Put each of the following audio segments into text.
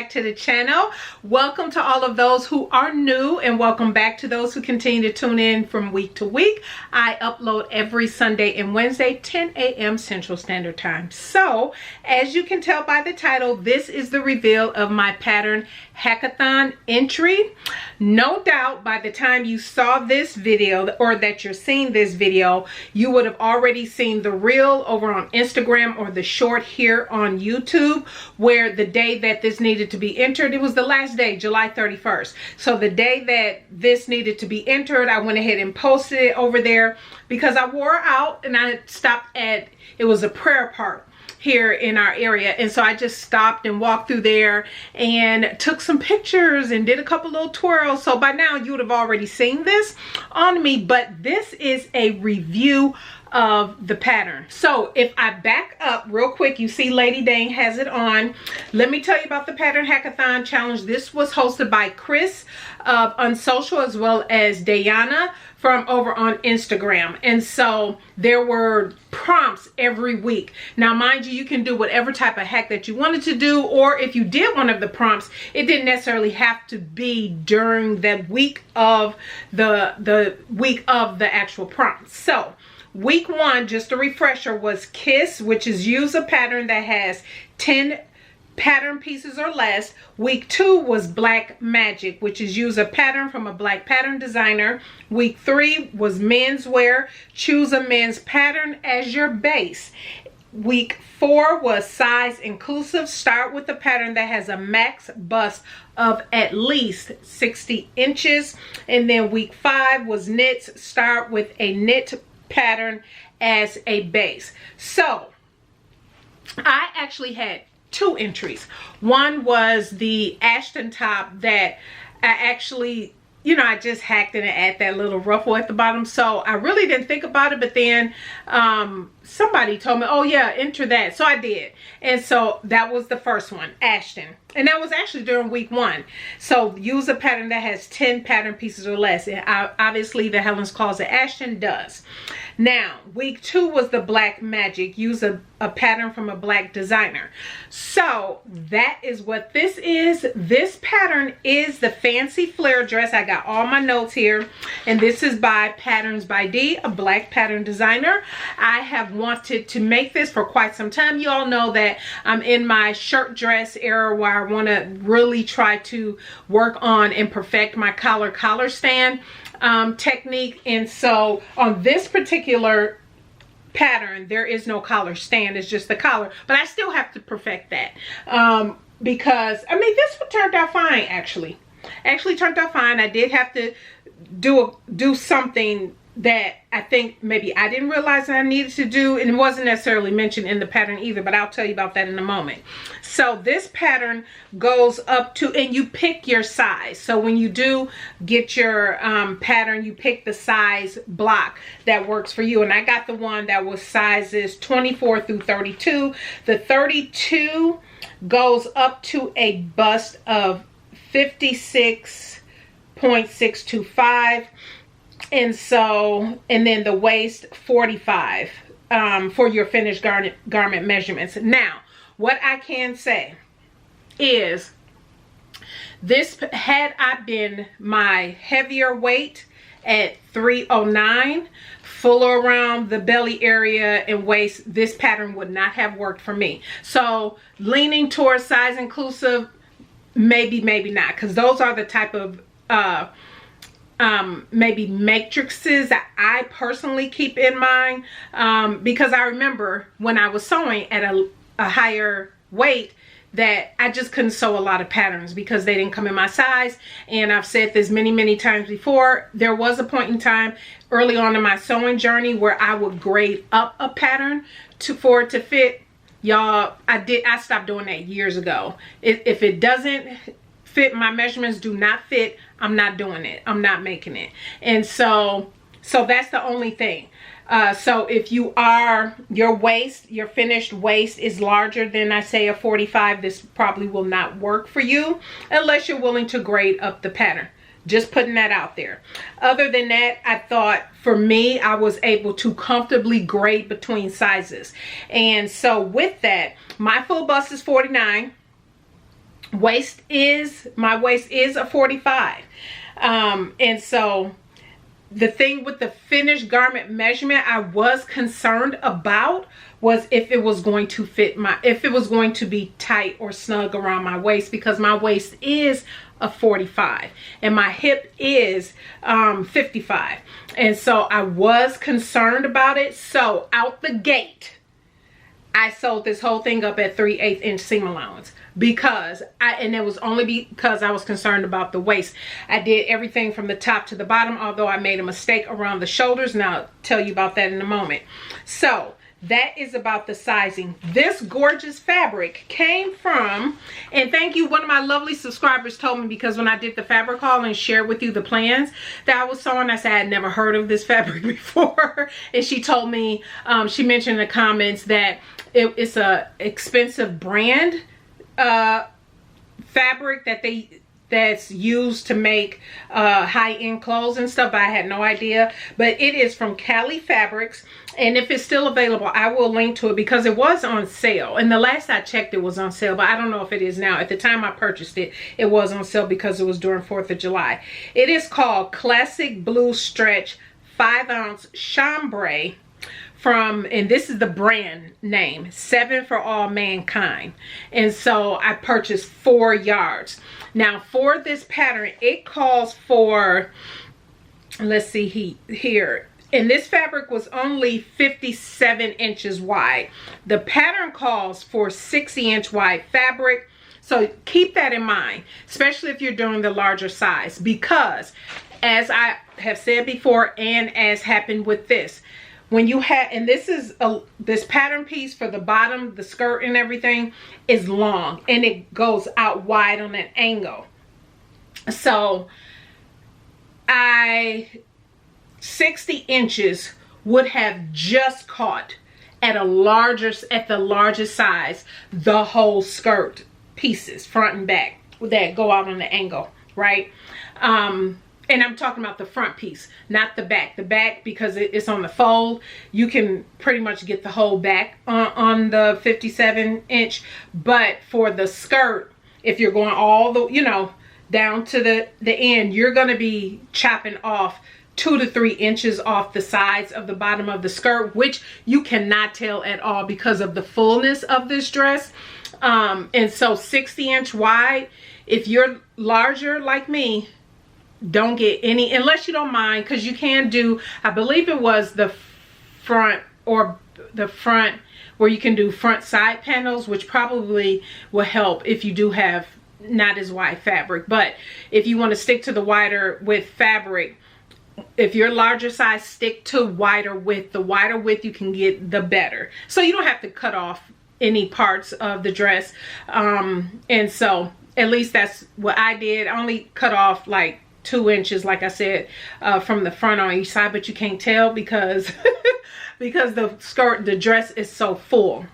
back to the channel. Welcome to all of those who are new, and welcome back to those who continue to tune in from week to week. I upload every Sunday and Wednesday, 10 a.m. Central Standard Time. So, as you can tell by the title, this is the reveal of my pattern hackathon entry. No doubt by the time you saw this video, or that you're seeing this video, you would have already seen the reel over on Instagram or the short here on YouTube, where the day that this needed to be entered, it was the last day, July 31st. So the day that this needed to be entered, I went ahead and posted it over there because I wore out and I stopped at, it was a prayer park here in our area, and so I just stopped and walked through there and took some pictures and did a couple little twirls. So by now you would have already seen this on me, but this is a review of the pattern. So if I back up real quick, you see Lady Dane has it on. Let me tell you about the pattern hackathon challenge. This was hosted by Chris of Unsocial, as well as Diana from over on Instagram. And so there were prompts every week. Now mind you, you can do whatever type of hack that you wanted to do, or if you did one of the prompts, it didn't necessarily have to be during that week of the week of the actual prompt. So week one, just a refresher, was Kiss, which is use a pattern that has 10 pattern pieces or less. Week two was Black Magic, which is use a pattern from a black pattern designer. Week three was menswear, choose a men's pattern as your base. Week four was size inclusive, start with a pattern that has a max bust of at least 60 inches. And then week five was knits, start with a knit pattern as a base. So I actually had two entries. One was the Ashton top that I actually, you know, I just hacked it and add that little ruffle at the bottom. So I really didn't think about it, but then somebody told me, oh yeah, enter that. So I did. And so that was the first one, Ashton. And that was actually during week one. So use a pattern that has 10 pattern pieces or less. And obviously the Helen's Closet Ashton does. Now, week two was the Black Magic. Use a pattern from a black designer. So that is what this is. This pattern is the fancy flare dress. I got all my notes here. And this is by Patterns by D, a black pattern designer. I have wanted to make this for quite some time. You all know that I'm in my shirt dress era where I want to really try to work on and perfect my collar stand technique. And so on this particular pattern, there is no collar stand, it's just the collar, but I still have to perfect that because I mean this one turned out fine. Actually turned out fine. I did have to do something that I think maybe I didn't realize that I needed to do, and it wasn't necessarily mentioned in the pattern either, but I'll tell you about that in a moment. So this pattern goes up to, and you pick your size. So when you do get your pattern, you pick the size block that works for you. And I got the one that was sizes 24 through 32. The 32 goes up to a bust of 56.625. And so, and then the waist 45 for your finished garment measurements. Now, what I can say is this, had I been my heavier weight at 309, fuller around the belly area and waist, this pattern would not have worked for me. So leaning towards size inclusive, maybe not, because those are the type of maybe matrices that I personally keep in mind, because I remember when I was sewing at a higher weight that I just couldn't sew a lot of patterns because they didn't come in my size. And I've said this many times before, there was a point in time early on in my sewing journey where I would grade up a pattern for it to fit. Y'all, I stopped doing that years ago. If it doesn't fit, my measurements do not fit, I'm not doing it. I'm not making it. And so that's the only thing. So if you are, your waist, your finished waist is larger than, I say, a 45, this probably will not work for you unless you're willing to grade up the pattern. Just putting that out there. Other than that, I thought for me, I was able to comfortably grade between sizes. And so with that, my full bust is 49. my waist is a 45. And so the thing with the finished garment measurement I was concerned about was if it was going to fit if it was going to be tight or snug around my waist, because my waist is a 45 and my hip is 55. And so I was concerned about it. So out the gate, I sewed this whole thing up at 3/8 inch seam allowance, because and it was only because I was concerned about the waist. I did everything from the top to the bottom, although I made a mistake around the shoulders, and I'll tell you about that in a moment. So that is about the sizing. This gorgeous fabric came from, and thank you, one of my lovely subscribers told me, because when I did the fabric haul and shared with you the plans that I was sewing, I said I had never heard of this fabric before. And she told me, she mentioned in the comments that it's a expensive brand fabric that's used to make high-end clothes and stuff, but I had no idea. But it is from Cali Fabrics, and if it's still available, I will link to it, because it was on sale, and the last I checked it was on sale, but I don't know if it is now. At the time I purchased it, it was on sale because it was during 4th of July. It is called Classic Blue Stretch 5-ounce chambray from, and this is the brand name, 7 for All Mankind. And so I purchased 4 yards. Now for this pattern, it calls for, let's see here, and this fabric was only 57 inches wide. The pattern calls for 60-inch wide fabric. So keep that in mind, especially if you're doing the larger size, because as I have said before, and as happened with this, when you have, and this is this pattern piece for the bottom, the skirt and everything is long, and it goes out wide on an angle. So 60 inches would have just caught at the largest size the whole skirt pieces, front and back, that go out on the angle, right? And I'm talking about the front piece, not the back. The back, because it's on the fold, you can pretty much get the whole back on the 57 inch. But for the skirt, if you're going all the, down to the end, you're going to be chopping off 2 to 3 inches off the sides of the bottom of the skirt, which you cannot tell at all because of the fullness of this dress. And so 60-inch wide, if you're larger like me, don't get any, unless you don't mind, because you can do, I believe it was the front, or the front where you can do front side panels, which probably will help if you do have not as wide fabric. But if you want to stick to the wider width fabric, if you're larger size, stick to wider width. The wider width you can get, the better. So you don't have to cut off any parts of the dress. And so at least that's what I did. I only cut off like 2 inches, like I said, from the front on each side, but you can't tell because because the dress is so full.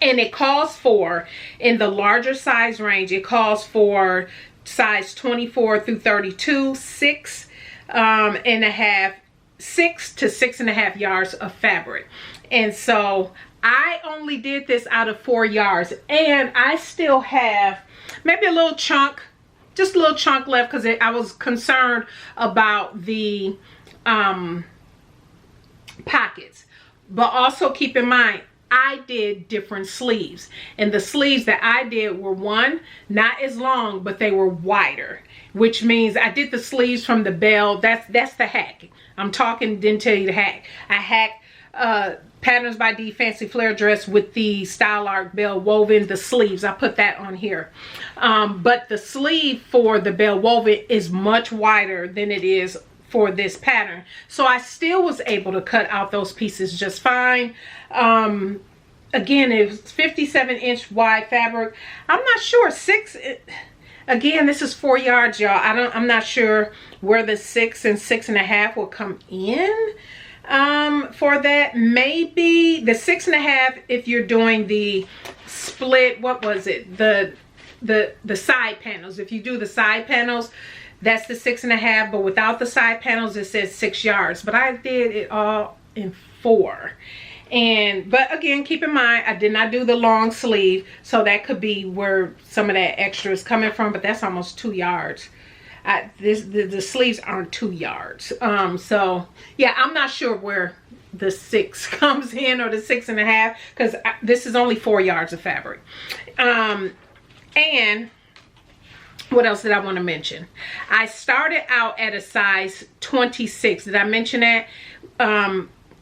And it calls for, in the larger size range, it calls for size 24 through 32, 6 to 6.5 yards of fabric. And so I only did this out of 4 yards, and I still have maybe a little chunk, just a little chunk left, because I was concerned about the pockets. But also keep in mind, I did different sleeves, and the sleeves that I did were, one, not as long, but they were wider, which means I did the sleeves from the bell. That's the hack. I'm talking, didn't tell you the hack. I hacked Patterns by D Fancy Flare dress with the Style Art Bell Woven, the sleeves. I put that on here. But the sleeve for the Bell Woven is much wider than it is for this pattern. So I still was able to cut out those pieces just fine. Again, it was 57-inch wide fabric. I'm not sure, again, this is 4 yards, y'all. I'm not sure where the 6 and 6.5 will come in for that. Maybe the 6.5 if you're doing the split, what was it, the side panels. If you do the side panels, that's the 6.5, but without the side panels it says 6 yards. But I did it all in 4. But again, keep in mind, I did not do the long sleeve, so that could be where some of that extra is coming from, but that's almost 2 yards. The sleeves aren't 2 yards. So yeah, I'm not sure where the 6 comes in, or the 6.5, because this is only 4 yards of fabric. And what else did I want to mention? I started out at a size 26. Did I mention that?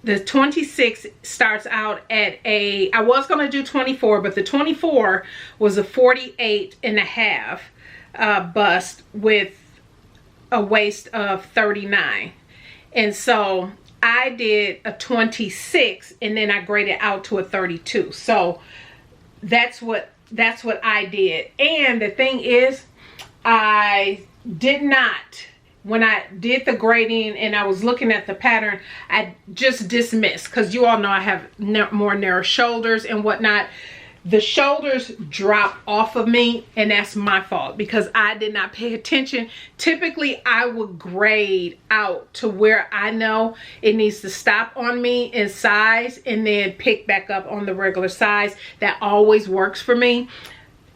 The 26 starts out at I was going to do 24, but the 24 was a 48.5 bust with a waist of 39. And so I did a 26, and then I graded out to a 32. So that's what I did. And the thing is, I did not, when I did the grading and I was looking at the pattern, I just dismissed, because you all know I have more narrow shoulders and whatnot. The shoulders drop off of me, and that's my fault because I did not pay attention. Typically, I would grade out to where I know it needs to stop on me in size, and then pick back up on the regular size. That always works for me.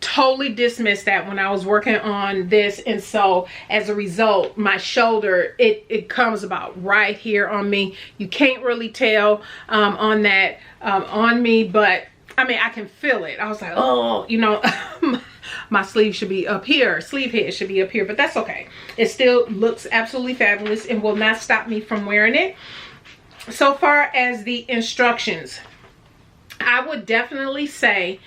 Totally dismissed that when I was working on this, and so as a result, my shoulder, it comes about right here on me. You can't really tell on that on me, but I mean, I can feel it. I was like, oh, you know, my sleeve should be up here. Sleeve head should be up here, but that's okay. It still looks absolutely fabulous and will not stop me from wearing it. So far as the instructions, I would definitely say,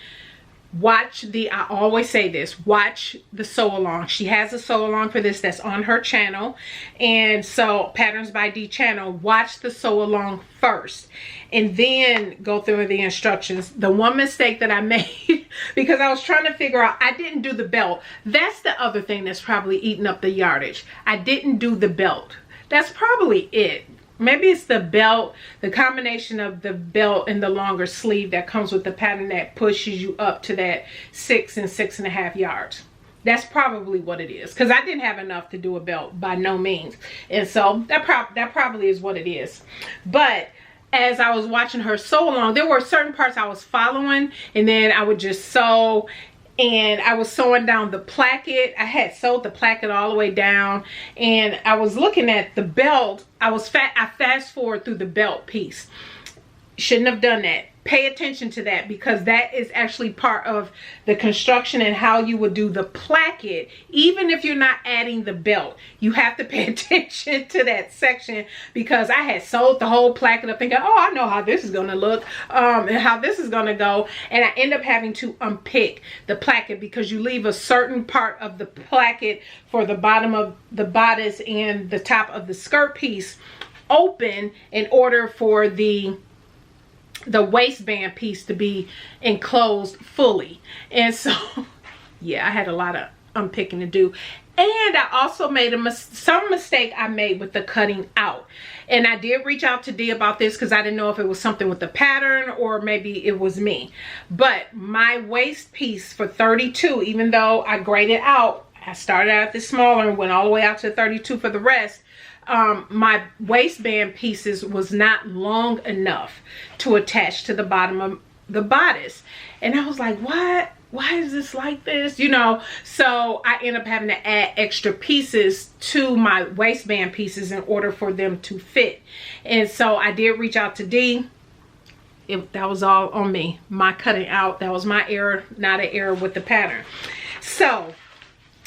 I always say this, watch the sew along. She has a sew along for this that's on her channel. And so Patterns by D channel, watch the sew along first and then go through the instructions. The one mistake that I made, because I was trying to figure out, I didn't do the belt. That's the other thing that's probably eating up the yardage. I didn't do the belt. That's probably it. Maybe it's the belt, the combination of the belt and the longer sleeve that comes with the pattern that pushes you up to that 6 and 6.5 yards. That's probably what it is, because I didn't have enough to do a belt by no means. And so that probably is what it is. But as I was watching her sew along, there were certain parts I was following, and then I would just sew. And I was sewing down the placket. I had sewed the placket all the way down, and I was looking at the belt. I fast forward through the belt piece. Shouldn't have done that. Pay attention to that, because that is actually part of the construction and how you would do the placket. Even if you're not adding the belt, you have to pay attention to that section, because I had sewed the whole placket up thinking, oh, I know how this is going to look and how this is going to go. And I end up having to unpick the placket, because you leave a certain part of the placket for the bottom of the bodice and the top of the skirt piece open in order for the waistband piece to be enclosed fully. And so yeah, I had a lot of unpicking to do. And I also made some mistake I made with the cutting out. And I did reach out to Dee about this, because I didn't know if it was something with the pattern or maybe it was me. But my waist piece for 32, even though I graded out, I started out this smaller and went all the way out to 32 for the rest. My waistband pieces was not long enough to attach to the bottom of the bodice. And I was like, what? Why is this like this? You know, so I end up having to add extra pieces to my waistband pieces in order for them to fit. And so I did reach out to Dee. That was all on me. My cutting out, that was my error, not an error with the pattern. So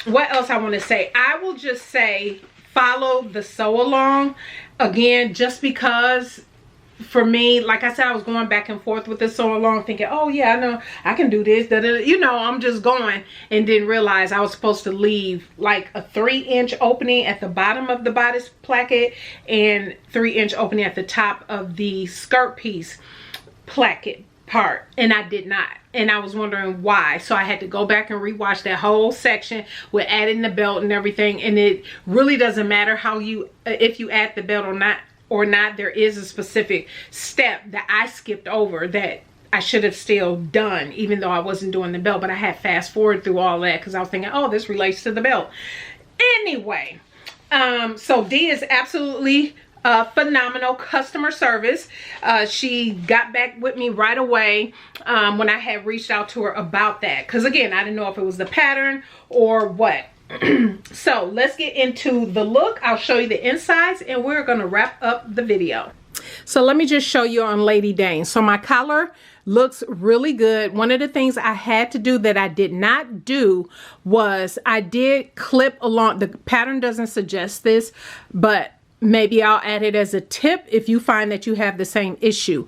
what else I want to say? I will just say, follow the sew along. Again, just because for me, like I said, I was going back and forth with the sew along thinking, oh yeah, I know I can do this, you know, I'm just going, and didn't realize I was supposed to leave like a 3-inch opening at the bottom of the bodice placket and 3-inch opening at the top of the skirt piece placket part, and I did not. And I was wondering why, so I had to go back and rewatch that whole section with adding the belt and everything. And it really doesn't matter how you if you add the belt or not. There is a specific step that I skipped over that I should have still done, even though I wasn't doing the belt. But I had fast forward through all that because I was thinking, oh, this relates to the belt anyway. So Dee is absolutely phenomenal customer service. She got back with me right away when I had reached out to her about that, because again, I didn't know if it was the pattern or what. So let's get into the look. I'll show you the insides and we're going to wrap up the video. So let me just show you on Lady Dane. So my collar looks really good. One of the things I had to do that I did not do was I did clip along. The pattern doesn't suggest this, but maybe I'll add it as a tip if you find that you have the same issue.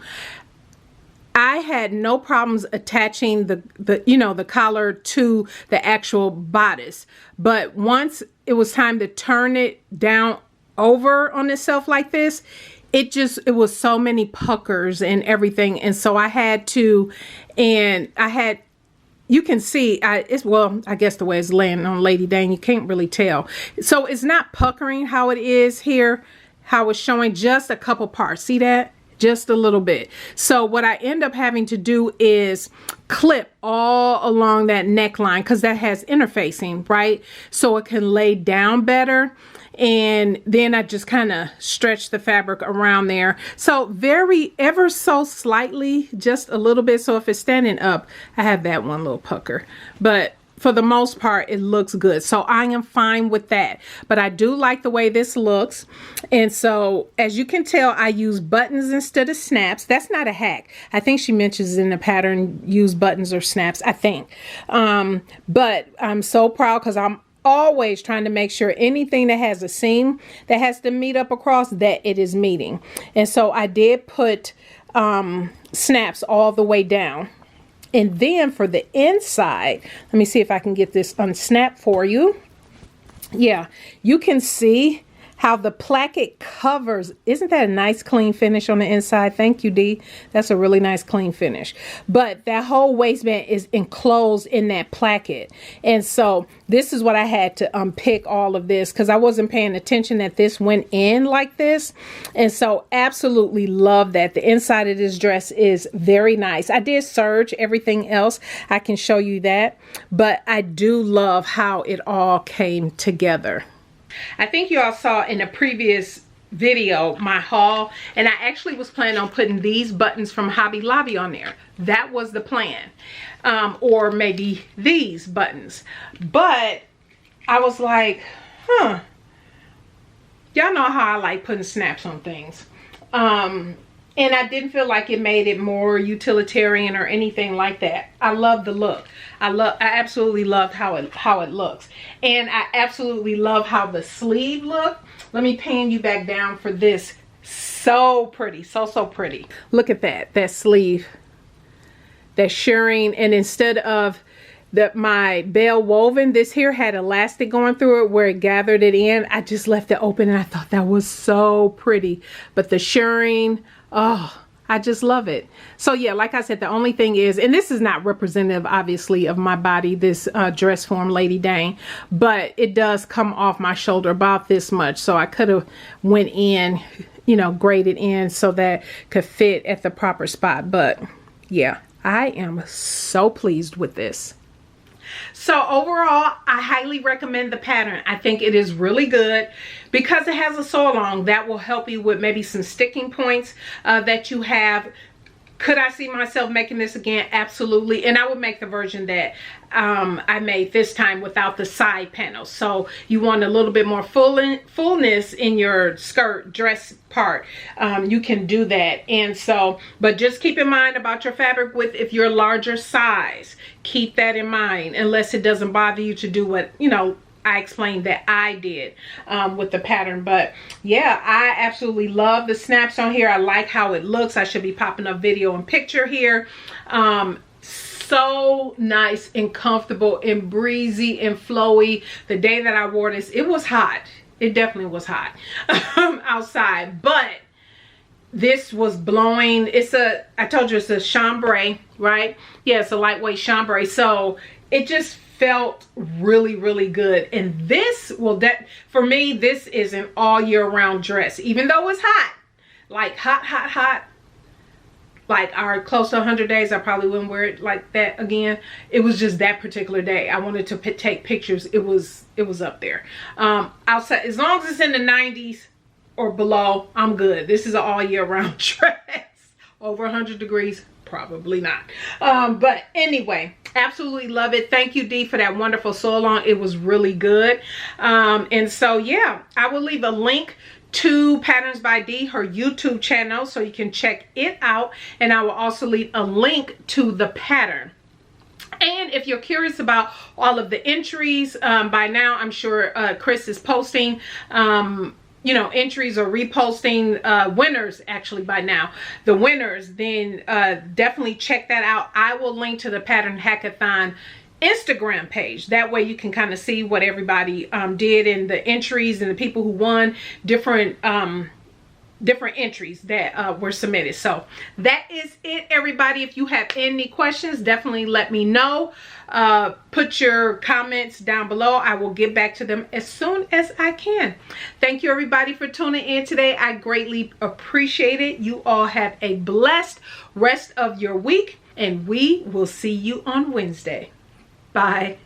I had no problems attaching the collar to the actual bodice, but once it was time to turn it down over on itself like this, it was so many puckers and everything, and so I had to, you can see, I guess the way it's laying on Lady Dane, you can't really tell. So it's not puckering how it is here, how it's showing just a couple parts. See that? Just a little bit. So what I end up having to do is clip all along that neckline, because that has interfacing, right? So it can lay down better. And then I just kind of stretch the fabric around there. So ever so slightly, just a little bit. So if it's standing up, I have that one little pucker. But for the most part, it looks good. So I am fine with that. But I do like the way this looks. And so as you can tell, I use buttons instead of snaps. That's not a hack. I think she mentions in the pattern, use buttons or snaps, I think. But I'm so proud because I'm always trying to make sure anything that has a seam that has to meet up across, that it is meeting. And so I did put snaps all the way down. And then for the inside, let me see if I can get this unsnapped for you. Yeah, you can see how the placket covers. Isn't that a nice clean finish on the inside? Thank you, Dee. That's a really nice clean finish. But that whole waistband is enclosed in that placket. And so this is what I had to unpick all of this, because I wasn't paying attention that this went in like this. And so absolutely love that. The inside of this dress is very nice. I did serge everything else. I can show you that. But I do love how it all came together. I think you all saw in a previous video my haul, and I actually was planning on putting these buttons from Hobby Lobby on there. That was the plan. Or maybe these buttons. But I was like, y'all know how I like putting snaps on things. And I didn't feel like it made it more utilitarian or anything like that. I love the look. I absolutely love how it looks. And I absolutely love how the sleeve look. Let me pan you back down for this. So pretty, so pretty. Look at that sleeve. That shirring, and instead of my bell woven, this here had elastic going through it where it gathered it in. I just left it open and I thought that was so pretty. But the shirring, oh, I just love it. So yeah, like I said, the only thing is, and this is not representative obviously of my body, this dress form Lady Dane, but it does come off my shoulder about this much. So I could have went in, graded in so that could fit at the proper spot. But yeah, I am so pleased with this. So overall, I highly recommend the pattern. I think it is really good because it has a sew along that will help you with maybe some sticking points that you have. Could I see myself making this again? Absolutely. And I would make the version that I made this time without the side panels. So you want a little bit more fullness in your skirt dress part. You can do that. And so, but just keep in mind about your fabric if you're a larger size. Keep that in mind, unless it doesn't bother you to do what, I explained that I did with the pattern. But yeah, I absolutely love the snaps on here. I like how it looks. I should be popping up video and picture here. So nice and comfortable and breezy and flowy. The day that I wore this, it was hot. It definitely was hot outside, but this was blowing. I told you it's a chambray, right? Yeah, it's a lightweight chambray. So it just felt really good. And this for me, this is an all year round dress, even though it's hot, like hot, like our close to 100 days. I probably wouldn't wear it like that again. It was just that particular day. I wanted to take pictures. It was up there. Outside, as long as it's in the 90s or below, I'm good. This is an all year round dress. Over 100 degrees, probably not. But anyway, absolutely love it. Thank you, Dee, for that wonderful sew along. It was really good. And so yeah, I will leave a link to Patterns by Dee, her YouTube channel, so you can check it out. And I will also leave a link to the pattern. And if you're curious about all of the entries, by now I'm sure Chris is posting you know, entries or reposting winners actually by now, the winners, then definitely check that out. I will link to the Pattern Hackathon Instagram page. That way you can kind of see what everybody did and the entries and the people who won different entries that were submitted. So that is it, everybody. If you have any questions, definitely let me know. Put your comments down below. I will get back to them as soon as I can. Thank you, everybody, for tuning in today. I greatly appreciate it. You all have a blessed rest of your week, and we will see you on Wednesday. Bye.